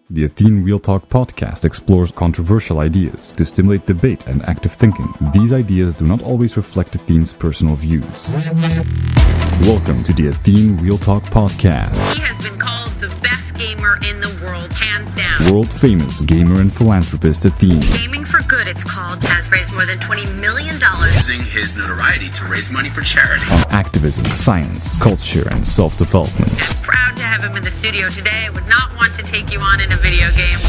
The Athene Real Talk Podcast explores controversial ideas to stimulate debate and active thinking. These ideas do not always reflect Athene's personal views. Welcome to the Athene Real Talk Podcast. He has been called the best gamer in the world, hands down. World-famous gamer and philanthropist Athene. Gaming for Good, it's called, has raised more than $20 million. Using his notoriety to raise money for charity. On activism, science, culture, and self-development. Proud to have him in the studio today. I would not want to take you on in a video game.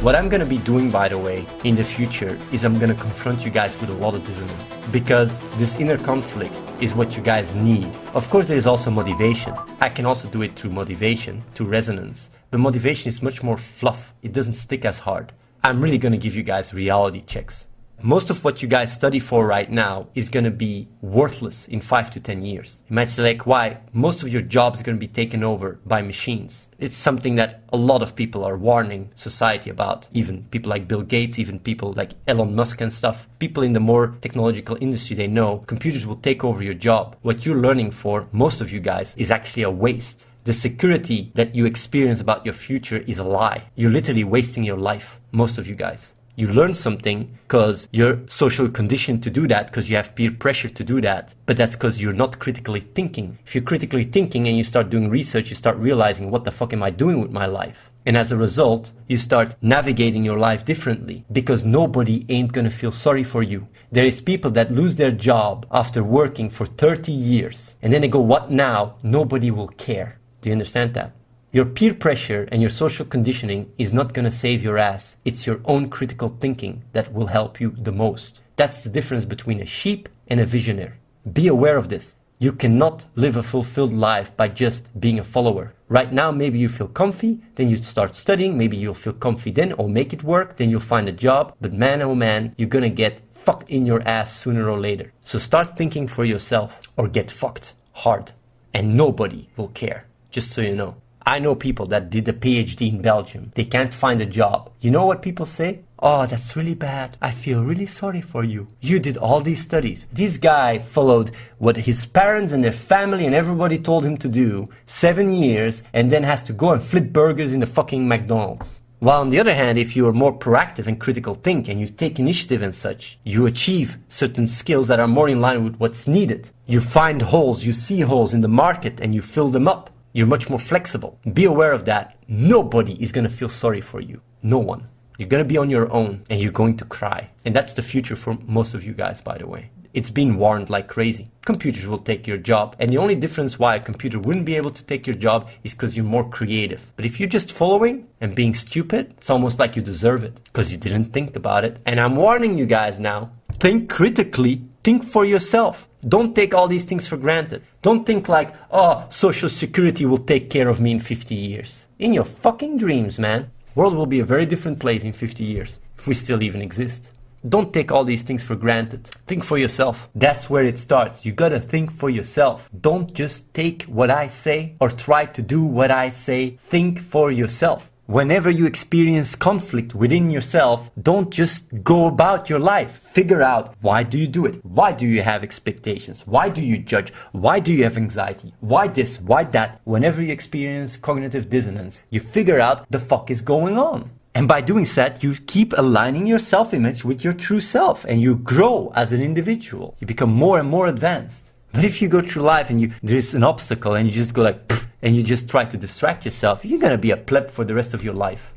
What I'm going to be doing, by the way, in the future is I'm going to confront you guys with a lot of dissonance, because this inner conflict is what you guys need. Of course, there is also motivation. I can also do it through motivation, through resonance. But motivation is much more fluff. It doesn't stick as hard. I'm really going to give you guys reality checks. Most of what you guys study for right now is going to be worthless in 5 to 10 years. You might say, like, why? Most of your jobs are going to be taken over by machines. It's something that a lot of people are warning society about. Even people like Bill Gates, even people like Elon Musk and stuff. People in the more technological industry, they know computers will take over your job. What you're learning for, most of you guys, is actually a waste. The security that you experience about your future is a lie. You're literally wasting your life, most of you guys. You learn something because you're socially conditioned to do that, because you have peer pressure to do that. But that's because you're not critically thinking. If you're critically thinking and you start doing research, you start realizing, what the fuck am I doing with my life? And as a result, you start navigating your life differently, because nobody ain't gonna feel sorry for you. There is people that lose their job after working for 30 years. And then they go, what now? Nobody will care. Do you understand that? Your peer pressure and your social conditioning is not going to save your ass. It's your own critical thinking that will help you the most. That's the difference between a sheep and a visionary. Be aware of this. You cannot live a fulfilled life by just being a follower. Right now, maybe you feel comfy, then you start studying, maybe you'll feel comfy then, or make it work, then you'll find a job. But man, oh man, you're going to get fucked in your ass sooner or later. So start thinking for yourself, or get fucked hard. And nobody will care, just so you know. I know people that did a PhD in Belgium. They can't find a job. You know what people say? Oh, that's really bad. I feel really sorry for you. You did all these studies. This guy followed what his parents and their family and everybody told him to do 7 years, and then has to go and flip burgers in the fucking McDonald's. While on the other hand, if you are more proactive and critical think and you take initiative and such, you achieve certain skills that are more in line with what's needed. You find holes, you see holes in the market, and you fill them up. You're much more flexible. Be aware of that. Nobody is going to feel sorry for you. No one. You're going to be on your own and you're going to cry. And that's the future for most of you guys, by the way. It's been warned like crazy. Computers will take your job. And the only difference why a computer wouldn't be able to take your job is because you're more creative. But if you're just following and being stupid, it's almost like you deserve it because you didn't think about it. And I'm warning you guys now. Think critically. Think for yourself. Don't take all these things for granted. Don't think like, oh, social security will take care of me in 50 years. In your fucking dreams, man. World will be a very different place in 50 years, if we still even exist. Don't take all these things for granted. Think for yourself. That's where it starts. You gotta think for yourself. Don't just take what I say or try to do what I say. Think for yourself. Whenever you experience conflict within yourself, don't just go about your life. Figure out, why do you do it? Why do you have expectations? Why do you judge? Why do you have anxiety? Why this? Why that? Whenever you experience cognitive dissonance, you figure out the fuck is going on. And by doing that, you keep aligning your self-image with your true self, and you grow as an individual. You become more and more advanced. But if you go through life and there's an obstacle and you just go like, and you just try to distract yourself, you're going to be a pleb for the rest of your life.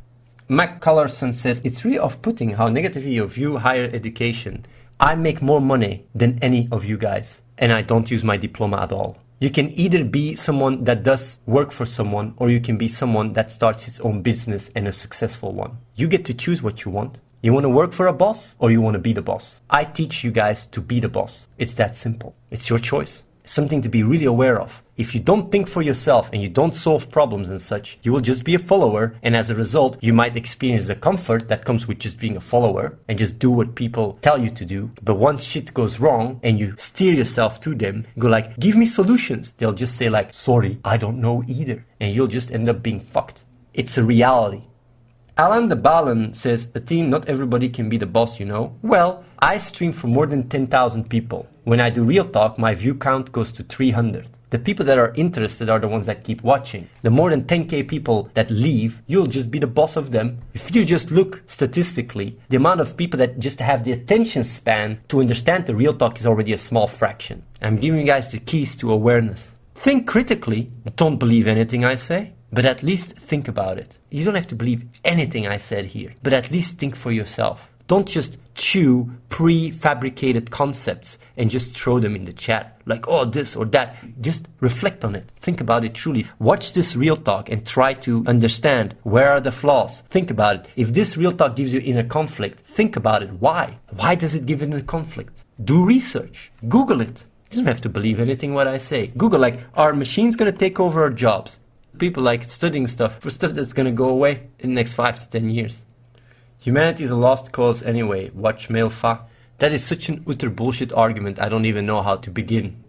Mac Collarson says, it's really off-putting how negatively you view higher education. I make more money than any of you guys, and I don't use my diploma at all. You can either be someone that does work for someone, or you can be someone that starts its own business and a successful one. You get to choose what you want. You want to work for a boss, or you want to be the boss? I teach you guys to be the boss. It's that simple. It's your choice. Something to be really aware of. If you don't think for yourself and you don't solve problems and such, you will just be a follower, and as a result, you might experience the comfort that comes with just being a follower and just do what people tell you to do. But once shit goes wrong and you steer yourself to them, go like, give me solutions. They'll just say like, sorry, I don't know either. And you'll just end up being fucked. It's a reality. Alan de Balen says, Athene, not everybody can be the boss, you know. Well, I stream for more than 10,000 people. When I do real talk, my view count goes to 300. The people that are interested are the ones that keep watching. The more than 10k people that leave, you'll just be the boss of them. If you just look statistically, the amount of people that just have the attention span to understand the real talk is already a small fraction. I'm giving you guys the keys to awareness. Think critically. Don't believe anything I say, but at least think about it. You don't have to believe anything I said here, but at least think for yourself. Don't just chew prefabricated concepts and just throw them in the chat like, oh, this or that. Just reflect on it. Think about it truly. Watch this real talk and try to understand where are the flaws. Think about it. If this real talk gives you inner conflict, think about it. Why? Why does it give inner conflict? Do research. Google it. You don't have to believe anything what I say. Google like, are machines going to take over our jobs? People like studying stuff for stuff that's going to go away in the next 5 to 10 years. Humanity is a lost cause anyway. Watch Mailfa. That is such an utter bullshit argument. I don't even know how to begin,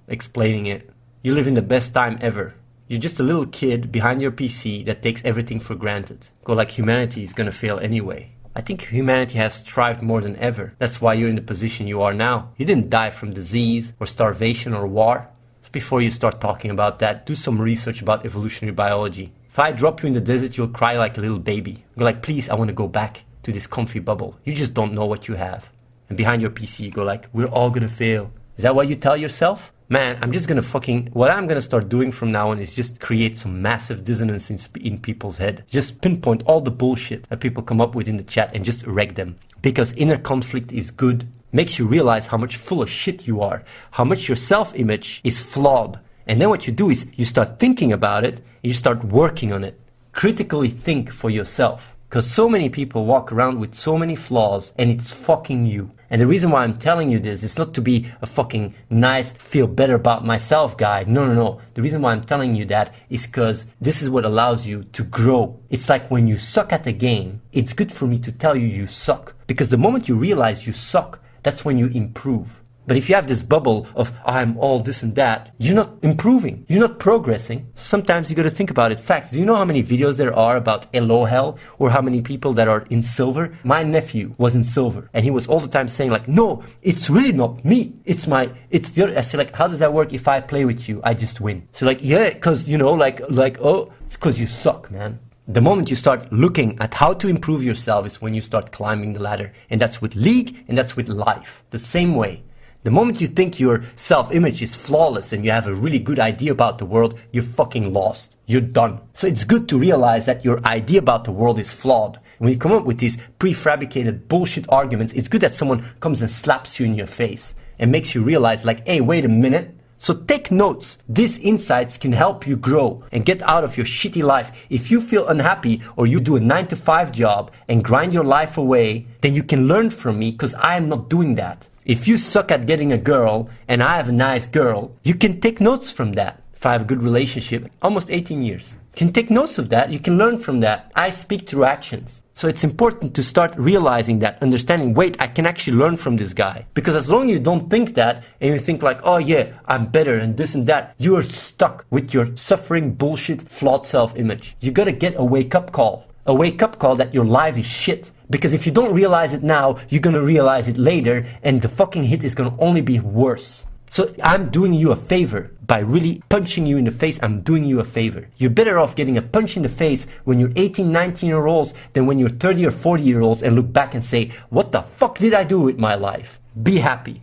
explaining it. You live in the best time ever. You're just a little kid behind your PC that takes everything for granted. Go like humanity is gonna fail anyway. I think humanity has thrived more than ever. That's why you're in the position you are now. You didn't die from disease or starvation or war. So before you start talking about that, do some research about evolutionary biology. If I drop you in the desert, you'll cry like a little baby. Go like, please, I want to go back to this comfy bubble. You just don't know what you have. And behind your PC, you go like, we're all going to fail. Is that what you tell yourself? Man, I'm just going to what I'm going to start doing from now on is just create some massive dissonance in people's head. Just pinpoint all the bullshit that people come up with in the chat and just wreck them. Because inner conflict is good. Makes you realize how much full of shit you are. How much your self-image is flawed. And then what you do is you start thinking about it, and you start working on it. Critically think for yourself. Because so many people walk around with so many flaws, and it's fucking you. And the reason why I'm telling you this is not to be a fucking nice, feel better about myself guy. No. The reason why I'm telling you that is because this is what allows you to grow. It's like when you suck at a game, it's good for me to tell you suck. Because the moment you realize you suck, that's when you improve. But if you have this bubble of, I'm all this and that, you're not improving. You're not progressing. Sometimes you got to think about it. Facts. Do you know how many videos there are about Elohel or how many people that are in silver? My nephew was in silver and he was all the time saying like, no, it's really not me. It's the other. I say like, how does that work? If I play with you, I just win. So like, yeah, cause oh, it's cause you suck, man. The moment you start looking at how to improve yourself is when you start climbing the ladder. And that's with League and that's with life. The same way. The moment you think your self-image is flawless and you have a really good idea about the world, you're fucking lost. You're done. So it's good to realize that your idea about the world is flawed. When you come up with these prefabricated bullshit arguments, it's good that someone comes and slaps you in your face and makes you realize like, hey, wait a minute. So take notes. These insights can help you grow and get out of your shitty life. If you feel unhappy or you do a 9-to-5 job and grind your life away, then you can learn from me because I am not doing that. If you suck at getting a girl and I have a nice girl, you can take notes from that. If I have a good relationship, almost 18 years. You can take notes of that. You can learn from that. I speak through actions. So it's important to start realizing that, understanding, wait, I can actually learn from this guy. Because as long as you don't think that and you think like, oh yeah, I'm better and this and that, you are stuck with your suffering, bullshit, flawed self-image. You gotta get a wake-up call. A wake-up call that your life is shit. Because if you don't realize it now, you're gonna realize it later and the fucking hit is gonna only be worse. So I'm doing you a favor. By really punching you in the face, I'm doing you a favor. You're better off getting a punch in the face when you're 18, 19-year-olds than when you're 30 or 40-year-olds and look back and say, what the fuck did I do with my life? Be happy.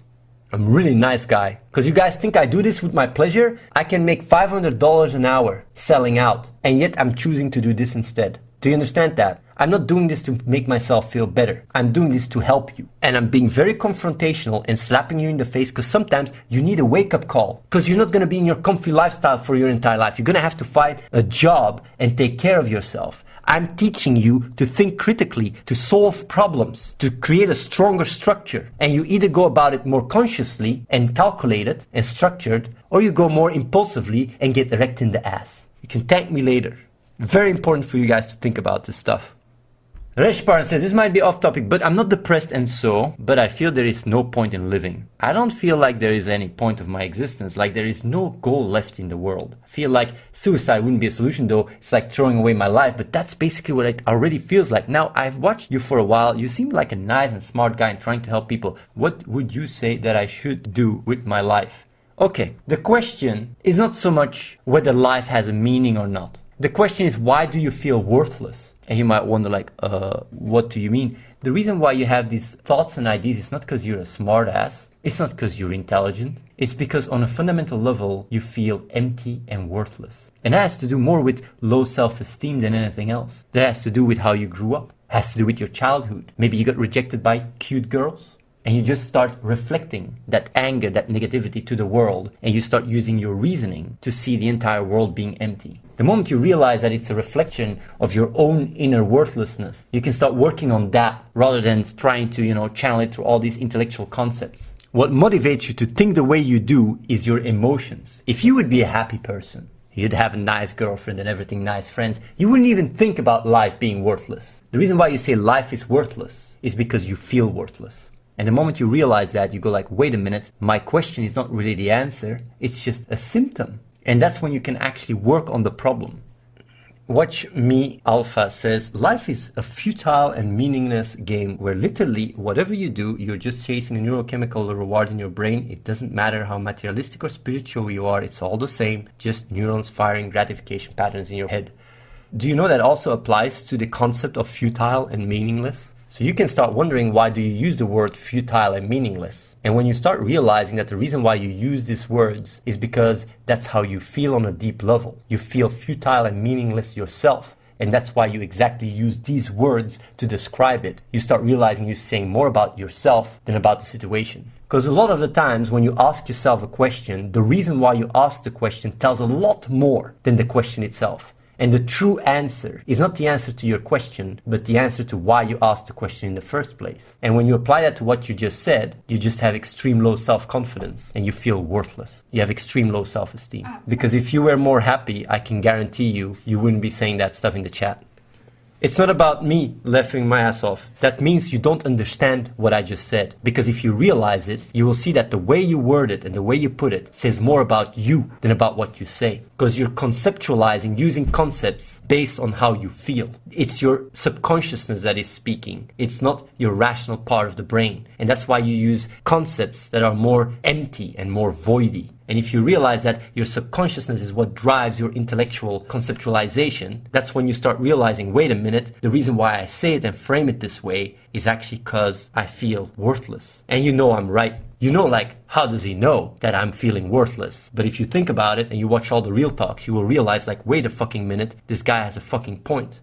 I'm a really nice guy. Because you guys think I do this with my pleasure? I can make $500 an hour selling out. And yet I'm choosing to do this instead. Do you understand that? I'm not doing this to make myself feel better. I'm doing this to help you. And I'm being very confrontational and slapping you in the face because sometimes you need a wake-up call. Because you're not going to be in your comfy lifestyle for your entire life. You're going to have to find a job and take care of yourself. I'm teaching you to think critically, to solve problems, to create a stronger structure. And you either go about it more consciously and calculated and structured, or you go more impulsively and get wrecked in the ass. You can thank me later. Very important for you guys to think about this stuff. Reshpar says, this might be off topic, but I'm not depressed but I feel there is no point in living. I don't feel like there is any point of my existence, like there is no goal left in the world. I feel like suicide wouldn't be a solution though, it's like throwing away my life, but that's basically what it already feels like. Now, I've watched you for a while, you seem like a nice and smart guy and trying to help people. What would you say that I should do with my life? Okay, the question is not so much whether life has a meaning or not. The question is, why do you feel worthless? And you might wonder, like, what do you mean? The reason why you have these thoughts and ideas is not because you're a smart ass. It's not because you're intelligent. It's because on a fundamental level, you feel empty and worthless. And that has to do more with low self-esteem than anything else. That has to do with how you grew up. It has to do with your childhood. Maybe you got rejected by cute girls. And you just start reflecting that anger, that negativity to the world, and you start using your reasoning to see the entire world being empty. The moment you realize that it's a reflection of your own inner worthlessness, you can start working on that rather than trying to, channel it through all these intellectual concepts. What motivates you to think the way you do is your emotions. If you would be a happy person, you'd have a nice girlfriend and everything, nice friends, you wouldn't even think about life being worthless. The reason why you say life is worthless is because you feel worthless. And the moment you realize that, you go like, wait a minute, my question is not really the answer, it's just a symptom. And that's when you can actually work on the problem. Watch Me Alpha says, life is a futile and meaningless game where literally whatever you do, you're just chasing a neurochemical reward in your brain. It doesn't matter how materialistic or spiritual you are, it's all the same, just neurons firing gratification patterns in your head. Do you know that also applies to the concept of futile and meaningless? So you can start wondering, why do you use the word futile and meaningless? And when you start realizing that the reason why you use these words is because that's how you feel on a deep level. You feel futile and meaningless yourself. And that's why you exactly use these words to describe it. You start realizing you're saying more about yourself than about the situation. Because a lot of the times when you ask yourself a question, the reason why you ask the question tells a lot more than the question itself. And the true answer is not the answer to your question, but the answer to why you asked the question in the first place. And when you apply that to what you just said, you just have extreme low self-confidence and you feel worthless. You have extreme low self-esteem. Because if you were more happy, I can guarantee you wouldn't be saying that stuff in the chat. It's not about me laughing my ass off. That means you don't understand what I just said. Because if you realize it, you will see that the way you word it and the way you put it says more about you than about what you say. Because you're conceptualizing using concepts based on how you feel. It's your subconsciousness that is speaking. It's not your rational part of the brain. And that's why you use concepts that are more empty and more voidy. And if you realize that your subconsciousness is what drives your intellectual conceptualization, that's when you start realizing, wait a minute, the reason why I say it and frame it this way is actually because I feel worthless. And you know I'm right. You know, like, how does he know that I'm feeling worthless? But if you think about it and you watch all the real talks, you will realize, like, wait a fucking minute, this guy has a fucking point.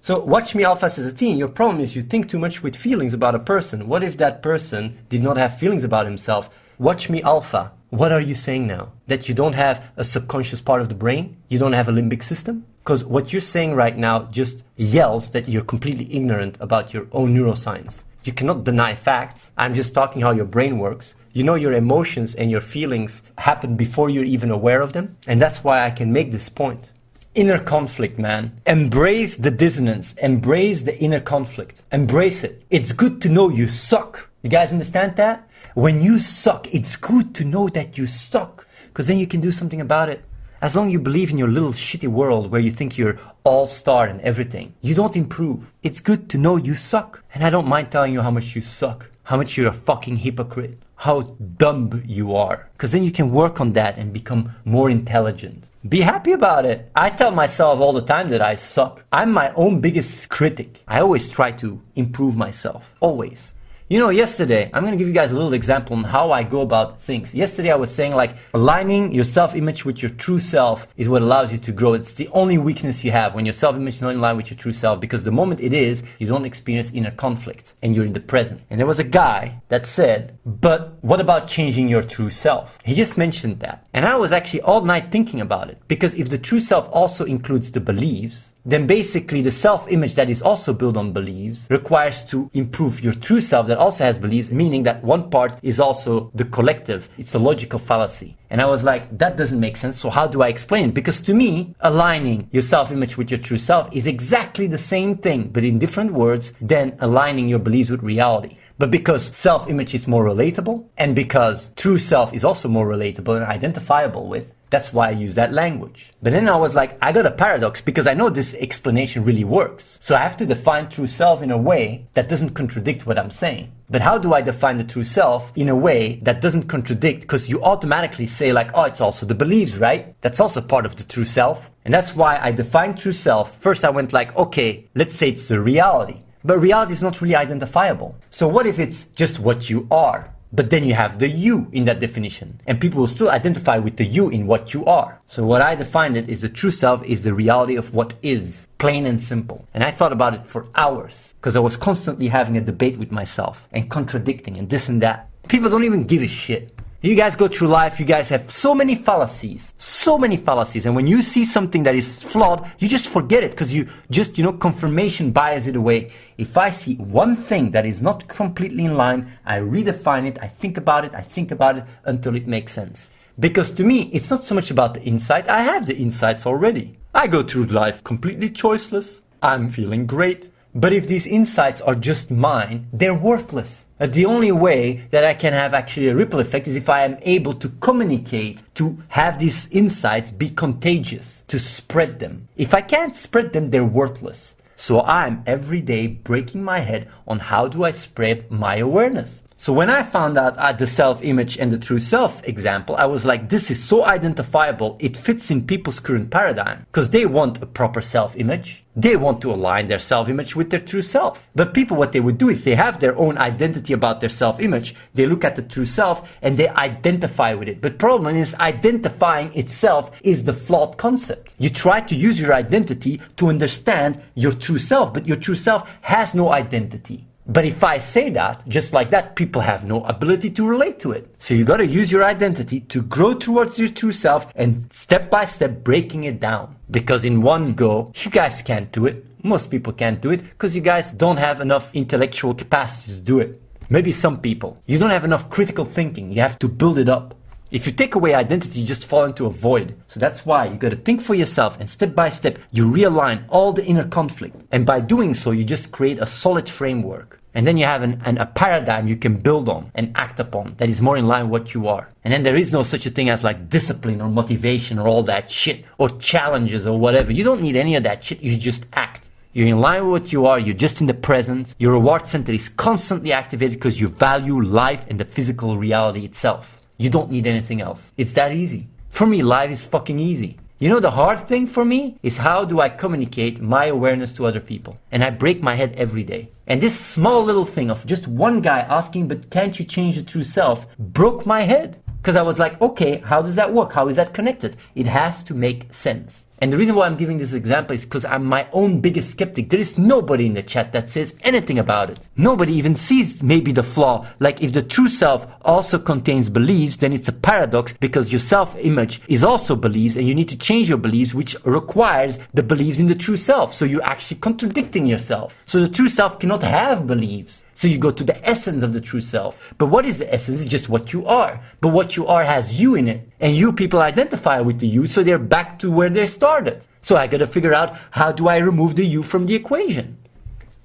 So Watch Me Alpha says, Athene, your problem is you think too much with feelings about a person. What if that person did not have feelings about himself? Watch Me Alpha. What are you saying now? That you don't have a subconscious part of the brain? You don't have a limbic system? Because what you're saying right now just yells that you're completely ignorant about your own neuroscience. You cannot deny facts. I'm just talking how your brain works. You know your emotions and your feelings happen before you're even aware of them. And that's why I can make this point. Inner conflict, man. Embrace the dissonance. Embrace the inner conflict. Embrace it. It's good to know you suck. You guys understand that? When you suck, it's good to know that you suck. Because then you can do something about it. As long as you believe in your little shitty world where you think you're all-star and everything, you don't improve. It's good to know you suck. And I don't mind telling you how much you suck. How much you're a fucking hypocrite. How dumb you are. Because then you can work on that and become more intelligent. Be happy about it. I tell myself all the time that I suck. I'm my own biggest critic. I always try to improve myself. Always. You know, yesterday, I'm going to give you guys a little example on how I go about things. Yesterday I was saying, like, aligning your self-image with your true self is what allows you to grow. It's the only weakness you have when your self-image is not in line with your true self, because the moment it is, you don't experience inner conflict and you're in the present. And there was a guy that said, but what about changing your true self? He just mentioned that. And I was actually all night thinking about it, because if the true self also includes the beliefs, then basically the self-image that is also built on beliefs requires to improve your true self that also has beliefs, meaning that one part is also the collective. It's a logical fallacy. And I was like, that doesn't make sense, so how do I explain it? Because to me, aligning your self-image with your true self is exactly the same thing, but in different words than aligning your beliefs with reality. But because self-image is more relatable, and because true self is also more relatable and identifiable with, That's why I use that language. But then I was like, I got a paradox because I know this explanation really works. So I have to define true self in a way that doesn't contradict what I'm saying. But how do I define the true self in a way that doesn't contradict? Because you automatically say like, oh, it's also the beliefs, right? That's also part of the true self. And that's why I define true self. First I went like, okay, let's say it's the reality. But reality is not really identifiable. So what if it's just what you are? But then you have the you in that definition. And people will still identify with the you in what you are. So what I defined it is the true self is the reality of what is. Plain and simple. And I thought about it for hours. Because I was constantly having a debate with myself. And contradicting and this and that. People don't even give a shit. You guys go through life, you guys have so many fallacies. So many fallacies. And when you see something that is flawed, you just forget it. Because you just, confirmation bias it away. If I see one thing that is not completely in line, I redefine it, I think about it until it makes sense. Because to me, it's not so much about the insight. I have the insights already. I go through life completely choiceless. I'm feeling great. But if these insights are just mine, they're worthless. The only way that I can have actually a ripple effect is if I am able to communicate, to have these insights be contagious, to spread them. If I can't spread them, they're worthless. So I'm every day breaking my head on how do I spread my awareness. So when I found out the self-image and the true self example, I was like, this is so identifiable, it fits in people's current paradigm. Because they want a proper self-image. They want to align their self-image with their true self. But people, what they would do is they have their own identity about their self-image. They look at the true self and they identify with it. But problem is identifying itself is the flawed concept. You try to use your identity to understand your true self, but your true self has no identity. But if I say that, just like that, people have no ability to relate to it. So you got to use your identity to grow towards your true self and step by step breaking it down. Because in one go, you guys can't do it. Most people can't do it because you guys don't have enough intellectual capacity to do it. Maybe some people. You don't have enough critical thinking. You have to build it up. If you take away identity, you just fall into a void. So that's why you got to think for yourself and step by step, you realign all the inner conflict. And by doing so, you just create a solid framework. And then you have a paradigm you can build on and act upon that is more in line with what you are. And then there is no such a thing as like discipline or motivation or all that shit or challenges or whatever. You don't need any of that shit. You just act. You're in line with what you are. You're just in the present. Your reward center is constantly activated because you value life and the physical reality itself. You don't need anything else. It's that easy. For me, life is fucking easy. You know, the hard thing for me is how do I communicate my awareness to other people? And I break my head every day. And this small little thing of just one guy asking, but can't you change the true self, broke my head. Because I was like, okay, how does that work? How is that connected? It has to make sense. And the reason why I'm giving this example is because I'm my own biggest skeptic. There is nobody in the chat that says anything about it. Nobody even sees maybe the flaw. Like if the true self also contains beliefs, then it's a paradox because your self-image is also beliefs and you need to change your beliefs, which requires the beliefs in the true self. So you're actually contradicting yourself. So the true self cannot have beliefs. So you go to the essence of the true self. But what is the essence? It's just what you are. But what you are has you in it. And you people identify with the you, so they're back to where they started. So I gotta figure out, how do I remove the you from the equation?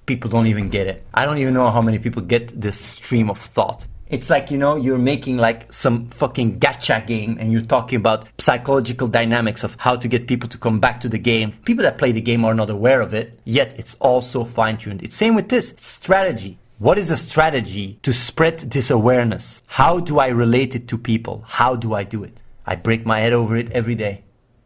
People don't even get it. I don't even know how many people get this stream of thought. It's like, you're making like some fucking gacha game and you're talking about psychological dynamics of how to get people to come back to the game. People that play the game are not aware of it, yet it's all so fine-tuned. It's same with this. It's strategy. What is a strategy to spread this awareness? How do I relate it to people? How do I do it? I break my head over it every day.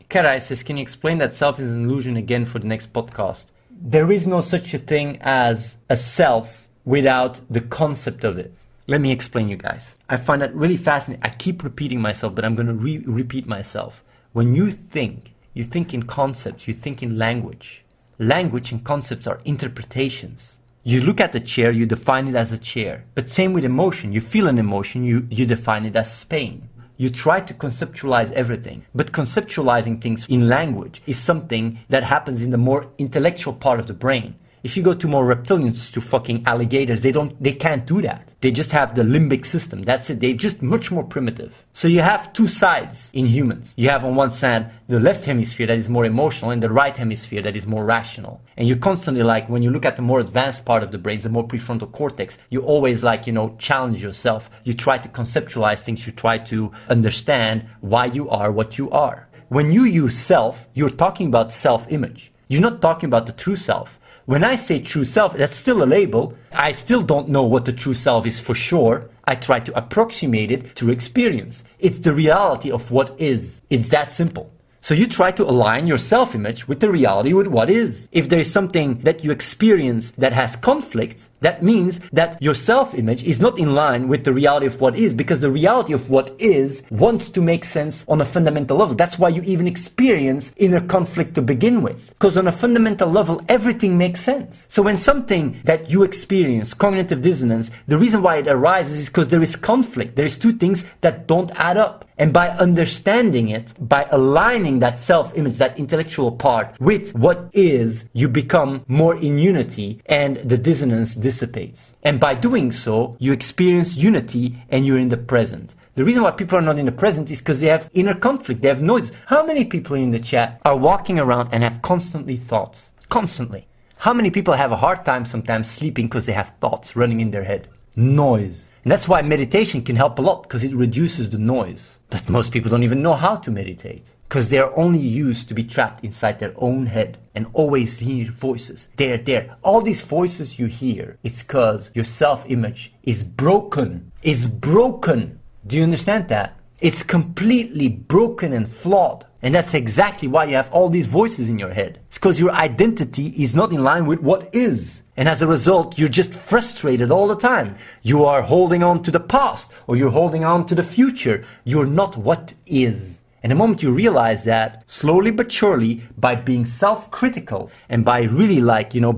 Karai says, can you explain that self is an illusion again for the next podcast? There is no such a thing as a self without the concept of it. Let me explain, you guys. I find that really fascinating. I keep repeating myself, but I'm going to repeat myself. When you think in concepts, you think in language. Language and concepts are interpretations. You look at the chair, you define it as a chair. But same with emotion. You feel an emotion, you define it as pain. You try to conceptualize everything. But conceptualizing things in language is something that happens in the more intellectual part of the brain. If you go to more reptilians, to fucking alligators, they can't do that. They just have the limbic system. That's it. They're just much more primitive. So you have two sides in humans. You have on one side the left hemisphere that is more emotional and the right hemisphere that is more rational. And you're constantly like, when you look at the more advanced part of the brain, the more prefrontal cortex, you always like, challenge yourself. You try to conceptualize things. You try to understand why you are what you are. When you use self, you're talking about self-image. You're not talking about the true self. When I say true self, that's still a label. I still don't know what the true self is for sure. I try to approximate it through experience. It's the reality of what is. It's that simple. So you try to align your self-image with the reality with what is. If there is something that you experience that has conflict, that means that your self-image is not in line with the reality of what is, because the reality of what is wants to make sense on a fundamental level. That's why you even experience inner conflict to begin with. Because on a fundamental level, everything makes sense. So when something that you experience, cognitive dissonance, the reason why it arises is because there is conflict. There is two things that don't add up. And by understanding it, by aligning that self-image, that intellectual part with what is, you become more in unity and the dissonance dissipates. And by doing so, you experience unity and you're in the present. The reason why people are not in the present is because they have inner conflict, they have noise. How many people in the chat are walking around and have constantly thoughts? Constantly. How many people have a hard time sometimes sleeping because they have thoughts running in their head? Noise. And that's why meditation can help a lot, because it reduces the noise. But most people don't even know how to meditate, because they're only used to be trapped inside their own head and always hear voices. There. All these voices you hear, it's because your self-image is broken. It's broken. Do you understand that? It's completely broken and flawed. And that's exactly why you have all these voices in your head. It's because your identity is not in line with what is. And as a result, you're just frustrated all the time. You are holding on to the past, or you're holding on to the future. You're not what is. And the moment you realize that, slowly but surely, by being self-critical and by really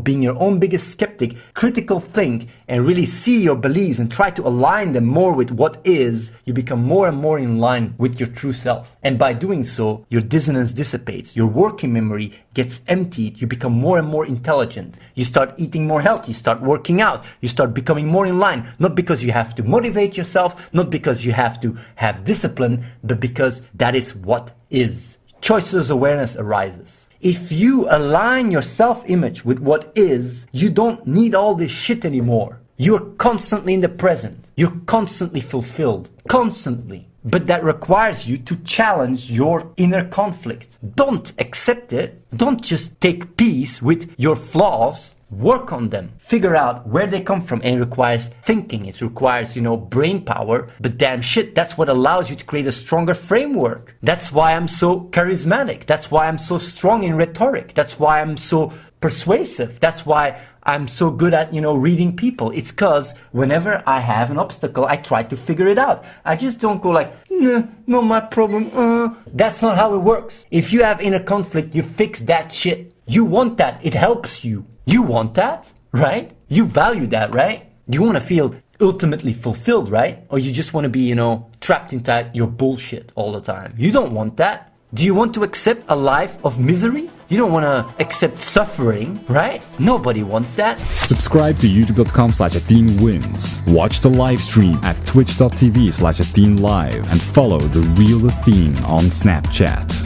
being your own biggest skeptic, critical think and really see your beliefs and try to align them more with what is, you become more and more in line with your true self. And by doing so, your dissonance dissipates, your working memory gets emptied, you become more and more intelligent. You start eating more healthy, you start working out, you start becoming more in line, not because you have to motivate yourself, not because you have to have discipline, but because that is what is. Choices awareness arises. If you align your self-image with what is, you don't need all this shit anymore. You're constantly in the present. You're constantly fulfilled. Constantly. But that requires you to challenge your inner conflict. Don't accept it. Don't just take peace with your flaws. Work on them. Figure out where they come from. And it requires thinking. It requires, brain power. But damn shit, that's what allows you to create a stronger framework. That's why I'm so charismatic. That's why I'm so strong in rhetoric. That's why I'm so persuasive. That's why I'm so good at, reading people. It's because whenever I have an obstacle, I try to figure it out. I just don't go like, nah, not my problem. That's not how it works. If you have inner conflict, you fix that shit. You want that. It helps you. You want that, right? You value that, right? You want to feel ultimately fulfilled, right? Or you just want to be, trapped inside your bullshit all the time. You don't want that. Do you want to accept a life of misery? You don't want to accept suffering, right? Nobody wants that. Subscribe to youtube.com/AtheneWins. Watch the live stream at twitch.tv/AtheneLive and follow the real Athene on Snapchat.